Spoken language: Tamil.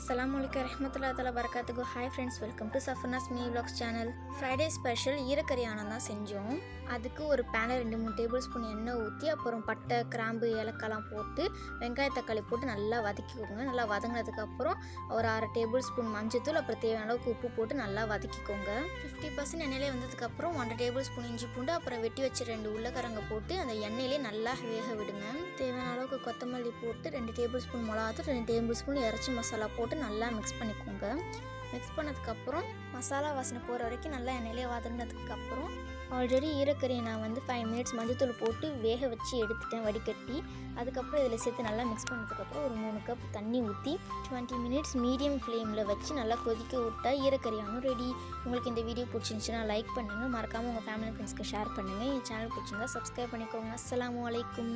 Assalamualaikum warahmatullahi wabarakatuh. Hi friends, welcome to Safana's Mini Vlogs channel. Friday special ஈரக்கறி ஆனம் தான் செஞ்சோம். அதுக்கு ஒரு பேனில் 2-3 டேபிள் ஸ்பூன் எண்ணெய் ஊற்றி அப்புறம் பட்டை கிராம்பு ஏலக்காய்லாம் போட்டு வெங்காய தக்காளி போட்டு நல்லா வதக்கிக்கோங்க. நல்லா வதங்கினதுக்கப்புறம் ஒரு 1/2 டேபிள் ஸ்பூன் மஞ்சத்தூள் அப்புறம் தேவையான அளவுக்கு உப்பு போட்டு நல்லா வதக்கிக்கோங்க. 50% எண்ணெயிலே வந்ததுக்கப்புறம் 1 டேபிள் ஸ்பூன் இஞ்சி பூண்டு அப்புறம் வெட்டி வச்சு 2 உருளைக்கிழங்கு போட்டு அந்த எண்ணெயிலே நல்லா வேக விடுங்க. தேவையான அளவுக்கு கொத்தமல்லி போட்டு 2 டேபிள் ஸ்பூன் மிளகாத்தூள் 2 டேபிள் ஸ்பூன் இறைச்சி மசாலா போட்டு நல்லா மிக்ஸ் பண்ணிக்கோங்க. மிக்ஸ் பண்ணதுக்கப்புறம் மசாலா வாசனை போகிற வரைக்கும் நல்லா எண்ணெயிலே வதங்கினதுக்கப்புறம் ஆல்ரெடி ஈரக்கறியை நான் 5 மினிட்ஸ் மஞ்சத்தூள் போட்டு வேக வச்சு எடுத்துட்டேன் வடிகட்டி. அதுக்கப்புறம் இதில் சேர்த்து நல்லா மிக்ஸ் பண்ணதுக்கப்புறம் ஒரு 3 கப் தண்ணி ஊற்றி 20 மினிட்ஸ் மீடியம் ஃப்ளேமில் வச்சு நல்லா கொதிக்க விட்டால் ஈரக்கறியானும் ரெடி. உங்களுக்கு இந்த வீடியோ பிடிச்சிருந்துச்சுன்னா லைக் பண்ணுங்கள், மறக்காமல் உங்கள் ஃபேமிலி ஃப்ரெண்ட்ஸ்க்கு ஷேர் பண்ணுங்கள். என் சேனல் பிடிச்சிருந்தா சப்ஸ்கிரைப் பண்ணிக்கோங்க. அஸ்ஸலாமு அலைக்கும்.